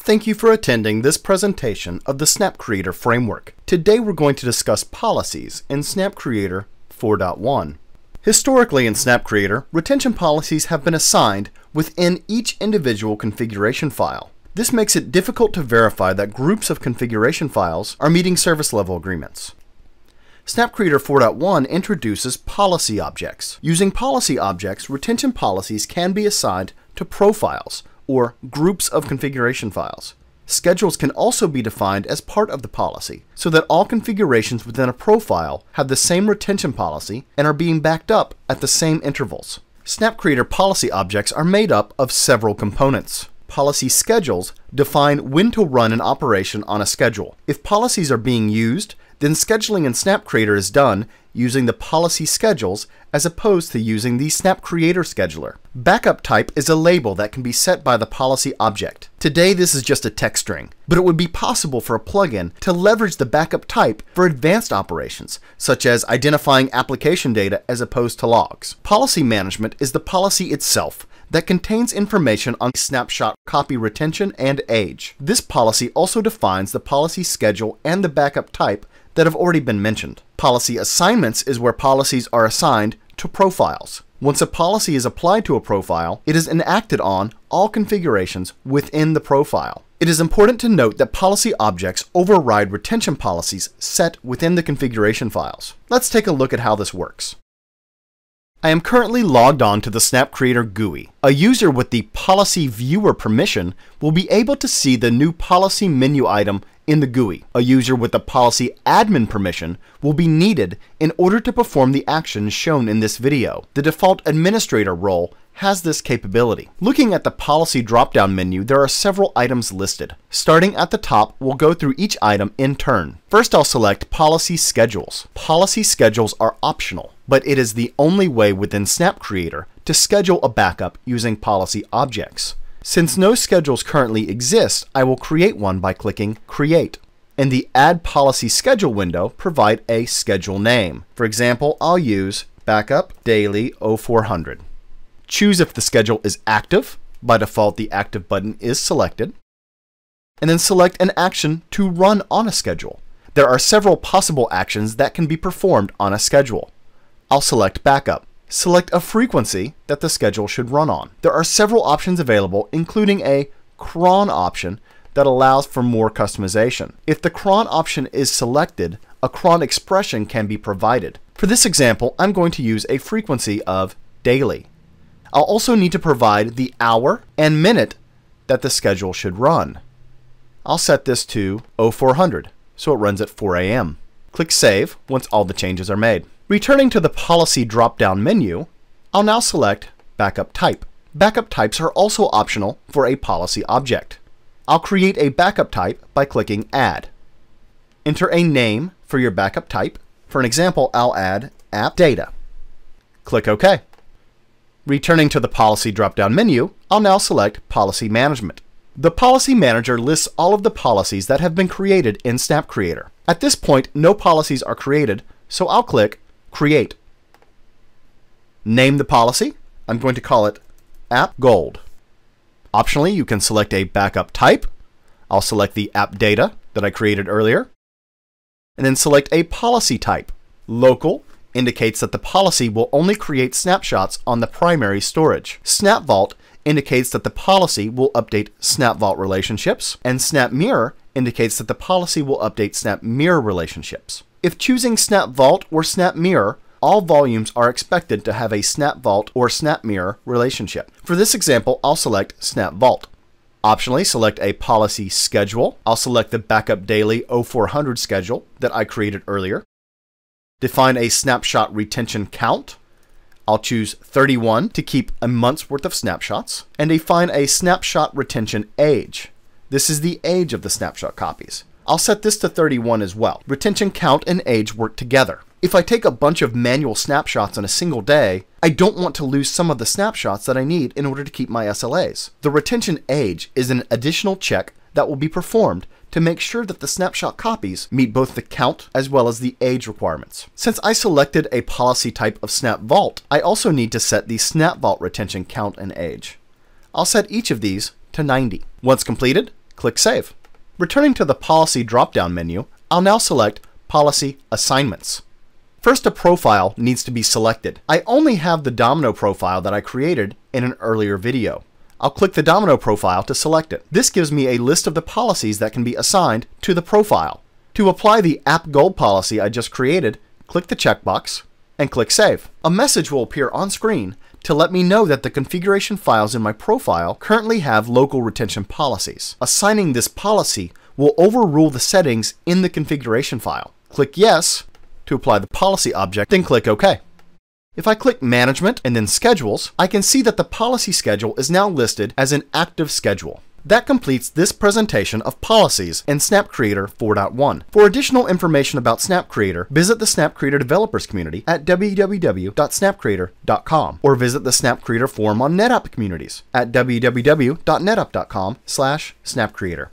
Thank you for attending this presentation of the Snap Creator Framework. Today we're going to discuss policies in Snap Creator 4.1. Historically in Snap Creator, retention policies have been assigned within each individual configuration file. This makes it difficult to verify that groups of configuration files are meeting service level agreements. Snap Creator 4.1 introduces policy objects. Using policy objects, retention policies can be assigned to profiles, or groups of configuration files. Schedules can also be defined as part of the policy, so that all configurations within a profile have the same retention policy and are being backed up at the same intervals. Snap Creator policy objects are made up of several components. Policy schedules define when to run an operation on a schedule. If policies are being used, then scheduling in Snap Creator is done using the policy schedules as opposed to using the Snap Creator scheduler. Backup type is a label that can be set by the policy object. Today this is just a text string, but it would be possible for a plugin to leverage the backup type for advanced operations, such as identifying application data as opposed to logs. Policy management is the policy itself that contains information on snapshot copy retention and age. This policy also defines the policy schedule and the backup type that have already been mentioned. Policy assignments is where policies are assigned to profiles. Once a policy is applied to a profile, it is enacted on all configurations within the profile. It is important to note that policy objects override retention policies set within the configuration files. Let's take a look at how this works. I am currently logged on to the Snap Creator GUI. A user with the Policy Viewer permission will be able to see the new policy menu item in the GUI. A user with the Policy Admin permission will be needed in order to perform the actions shown in this video. The default administrator role has this capability. Looking at the policy drop-down menu, there are several items listed. Starting at the top, we'll go through each item in turn. First, I'll select Policy Schedules. Policy schedules are optional, but it is the only way within Snap Creator to schedule a backup using policy objects. Since no schedules currently exist, I will create one by clicking Create. In the Add Policy Schedule window, provide a schedule name. For example, I'll use Backup Daily 0400. Choose if the schedule is active. By default, the active button is selected. And then select an action to run on a schedule. There are several possible actions that can be performed on a schedule. I'll select Backup. Select a frequency that the schedule should run on. There are several options available, including a cron option that allows for more customization. If the cron option is selected, a cron expression can be provided. For this example, I'm going to use a frequency of daily. I'll also need to provide the hour and minute that the schedule should run. I'll set this to 0400, so it runs at 4 a.m. Click Save once all the changes are made. Returning to the Policy drop-down menu, I'll now select Backup Type. Backup types are also optional for a policy object. I'll create a backup type by clicking Add. Enter a name for your backup type. For an example, I'll add App Data. Click OK. Returning to the Policy drop-down menu, I'll now select Policy Management. The Policy Manager lists all of the policies that have been created in Snap Creator. At this point, no policies are created, so I'll click Create. Name the policy. I'm going to call it App Gold. Optionally, you can select a backup type. I'll select the app data that I created earlier. And then select a policy type. Local indicates that the policy will only create snapshots on the primary storage. Snap Vault indicates that the policy will update Snap Vault relationships. And Snap Mirror indicates that the policy will update Snap Mirror relationships. If choosing Snap Vault or Snap Mirror, all volumes are expected to have a Snap Vault or Snap Mirror relationship. For this example, I'll select Snap Vault. Optionally, select a policy schedule. I'll select the Backup Daily 0400 schedule that I created earlier. Define a snapshot retention count. I'll choose 31 to keep a month's worth of snapshots. And define a snapshot retention age. This is the age of the snapshot copies. I'll set this to 31 as well. Retention count and age work together. If I take a bunch of manual snapshots in a single day, I don't want to lose some of the snapshots that I need in order to keep my SLAs. The retention age is an additional check that will be performed to make sure that the snapshot copies meet both the count as well as the age requirements. Since I selected a policy type of Snap Vault, I also need to set the Snap Vault retention count and age. I'll set each of these to 90. Once completed, Click Save. Returning to the Policy drop-down menu, I'll now select Policy Assignments. First, a profile needs to be selected. I only have the domino profile that I created in an earlier video. I'll click the domino profile to select it. This gives me a list of the policies that can be assigned to the profile. To apply the App Gold policy I just created, click the checkbox and click Save. A message will appear on screen to let me know that the configuration files in my profile currently have local retention policies. Assigning this policy will overrule the settings in the configuration file. Click Yes to apply the policy object, then click OK. If I click Management and then Schedules, I can see that the policy schedule is now listed as an active schedule. That completes this presentation of policies in Snap Creator 4.1. For additional information about Snap Creator, visit the Snap Creator developers community at www.snapcreator.com or visit the Snap Creator forum on NetApp communities at www.netapp.com/snapcreator.